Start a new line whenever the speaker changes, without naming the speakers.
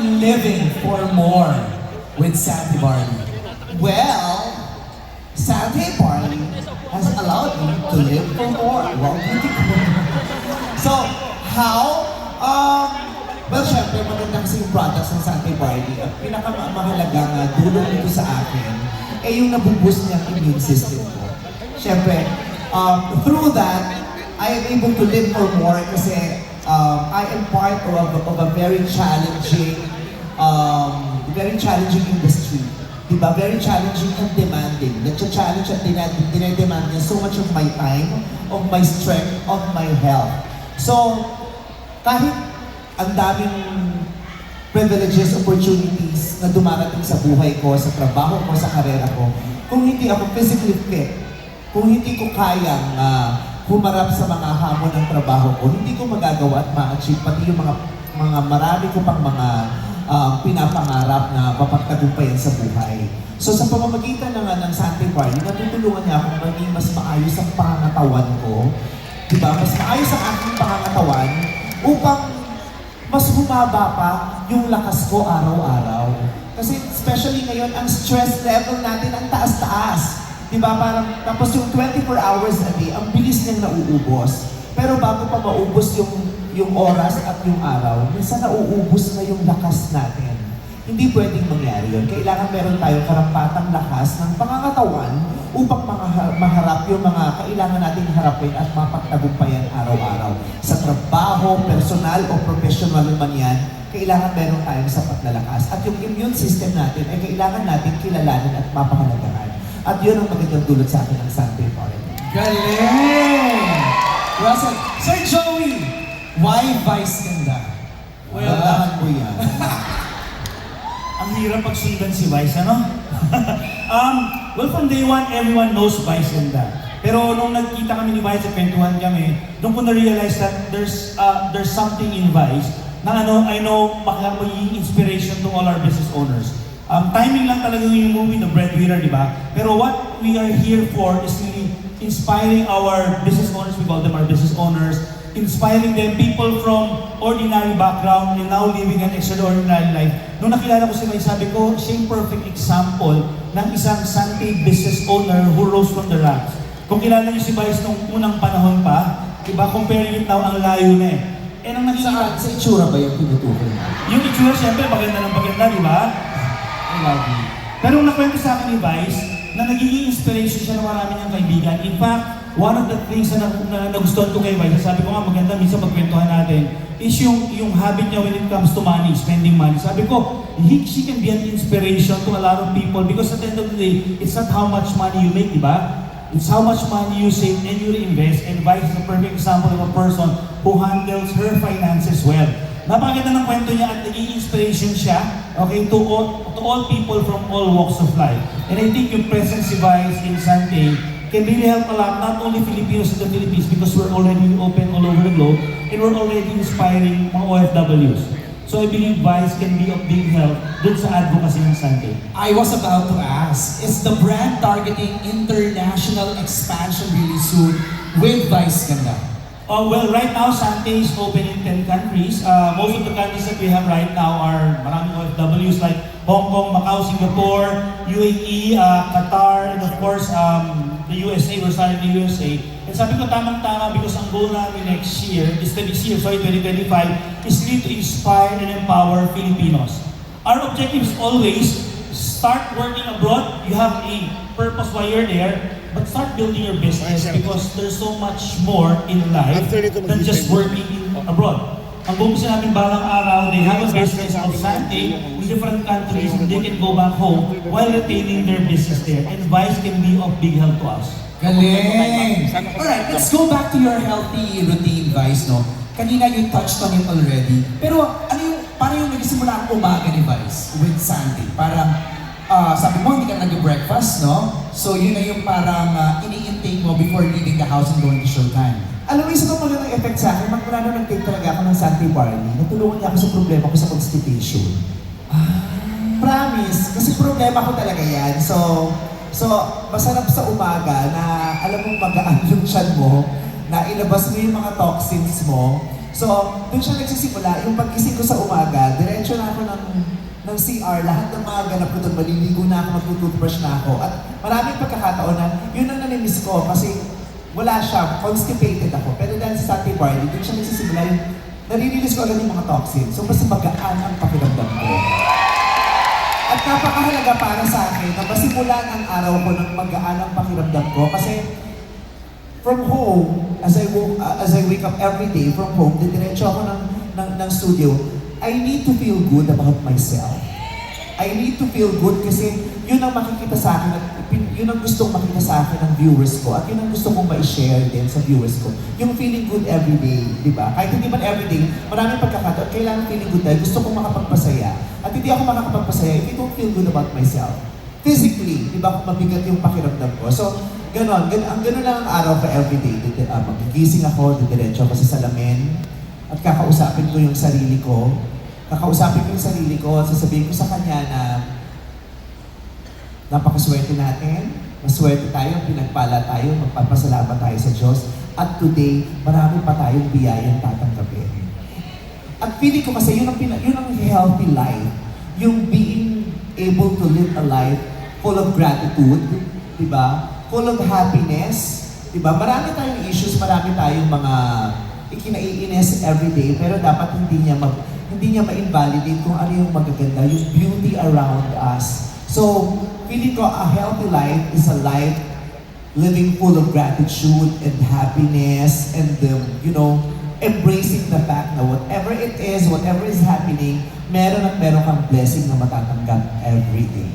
living for more with Santi Barney?
Well, Santi Barney has allowed me to live for more. Wow, beautiful. So, how? Well, syempre, maganda kasi yung products ng Santi Barney. Ang pinakamahalagang tulong nito sa akin ay yung nabuboost niyang immune system ko. Syempre, through that, I am able to live for more kasi I am part of a very challenging industry. Diba? Very challenging and demanding. Nag-challenge at dinedemand niya so much of my time, of my strength, of my health. So, kahit ang daming privileges, opportunities na dumarating sa buhay ko, sa trabaho ko, sa karera ko, kung hindi ako physically fit, kung hindi ko kayang humarap sa mga hamon ng trabaho ko, hindi ko magagawa at ma-achieve pati yung mga marami ko pang mga pinapangarap na mapagtagumpayan sa buhay. So sa pamamagitan ng Santi Barney, natutulungan niya akong maging mas maayos ang pangangatawan ko. Diba? Mas maayos ang aking pangangatawan upang mas humaba pa yung lakas ko araw-araw. Kasi especially ngayon, ang stress level natin ang taas-taas. Diba? Parang, tapos yung 24 hours a day, ang bilis niyang nauubos. Pero bago pa maubos yung oras at yung araw, minsan nauubos na yung lakas natin. Hindi pwedeng mangyari yun. Kailangan meron tayong karampatang lakas ng pangangatawan upang maharap yung mga kailangan nating harapin at mapagtagumpayan araw-araw. Sa trabaho, personal o professional man yan, kailangan meron tayong sapat na lakas. At yung immune system natin ay kailangan natin kilalanin at mapahalagahan. At yun ang magandang dulot sa akin ng Santi Barney.
Galing! Russell, Sir Joey, why Vice ganda?
Well, mo yan.
Ang hirap pagsundan si Vice, ano? Well, from day one, everyone knows Vice ganda. Pero nung nagkita kami ni Vice at kwentuhan kami, doon ko na-realize that there's something in Vice na I know magiging inspiration to all our business owners. Timing lang talaga yung movie, The Breadwinner, di ba? Pero what we are here for is really inspiring our business owners, we call them our business owners, inspiring them, people from ordinary background and now living an extraordinary life. Nung nakilala ko si Vice, sabi ko, siya yung perfect example ng isang Santi business owner who rose from the ranks. Kung kilala niyo si Vice nung unang panahon pa, diba, compare it now, ang layo na eh. And ang nakikita...
Sa itsura ba yung tinutukoy?
Yung itsura, siyempre, maganda ng maganda, di ba?
I love you.
Pero nung nakwento sa akin ni Vice, na nagiging inspiration siya ng marami niyang kaibigan. In fact, one of the things na nagustuhan ko kay Vice, sabi ko nga maganda minsan magkwentuhan natin, is yung habit niya when it comes to money, spending money. Sabi ko, she can be an inspiration to a lot of people because at the end of the day, it's not how much money you make, di ba? It's how much money you save and you reinvest. And Vice is a perfect example of a person who handles her finances well. Napakaganda ng kwento niya at naging inspiration siya, okay, to all people from all walks of life. And I think yung presence si Vice in Santi can really help a lot, not only Filipinos in the Philippines because we're already open all over the globe and we're already inspiring mga OFWs. So I believe Vice can be of big help dun sa advocacy ng Santi.
I was about to ask, is the brand targeting international expansion really soon with Vice ganda?
Well, right now, Santi is open in 10 countries. Most of the countries that we have right now are maraming OFWs like Hong Kong, Macau, Singapore, UAE, Qatar, and of course, the USA. We're starting the USA. And sabi ko tamang-tama because ang goal namin next year, 2025, is really to inspire and empower Filipinos. Our objective is always start working abroad. You have a purpose why you're there. But start building your business because there's so much more in life than just working abroad. Ang buong namin balang araw, they have a business of Santi in different countries and they can go back home while retaining their business there. And Vice can be of big help to us.
Galing! Alright, let's go back to your healthy routine, Vice, no? Kanina you touched on it already. Pero paano yung nagsimula ang umaga ni Vice with Santi? Parang, sabi mo, hindi ka nag-breakfast, no? So yun na yung parang ini-intake mo before leaving the house and going to showtime.
Alam mo, isa itong magandang effect sa akin, magmula nung nag-take talaga ako ng Santi Barney, natulungan niya ako sa problema ko sa constipation. Promise, kasi problema ko talaga yan. So masarap sa umaga na alam mong magaan yung tiyan mo, na ilabas mo yung mga toxins mo. So, doon siya nagsisimula, yung pagkising ko sa umaga, diretso na ako ng ng CR, lahat ng mga ganap ko doon, maliligo na ako, magtutoothbrush na ako. At maraming pagkakataon na yun ang nanimiss ko kasi wala siya, constipated ako. Pero dahil sa Sunday Barley, doon siya nagsisimula yung naririlis ko agad yung mga toxins. So, mas magaan ang pakiramdam ko. At napakahalaga para sa akin na masimulan ang araw ko ng magaan ang pakiramdam ko kasi from home, as I wake up every day from home, didiretso ako ng studio, I need to feel good about myself. I need to feel good kasi yun ang makikita sa akin at yun ang gustong makita sa akin ng viewers ko at yun ang gusto kong ma-share din sa viewers ko. Yung feeling good every day, di ba? Kahit hindi man every day, maraming pagkakataon, kailangan feeling good dahil gusto kong makapagpasaya. At hindi ako makakapagpasaya if I don't feel good about myself. Physically, di ba, kung mabigat yung pakiramdam ko. So, ganon lang ang araw ko every day. Magigising ako, didiretso ako sa salamin at kakausapin ko yung sarili ko. Kakausapin ko yung sarili ko at sasabihin ko sa kanya na napakaswerte natin, maswerte tayo, pinagpala tayo, magpapasalamat tayo sa Diyos. At today, marami pa tayong biyayang tatanggapin. At feeling ko kasi yun ang healthy life. Yung being able to live a life full of gratitude, di ba? Full of happiness, di ba? Marami tayong issues, marami tayong mga ikinaiinis everyday, pero dapat hindi niya ma-invalidate kung ano yung magaganda, yung beauty around us. So, feeling ko a healthy life is a life living full of gratitude and happiness and embracing the fact na whatever it is, whatever is happening, meron kang blessing na matatanggap every day.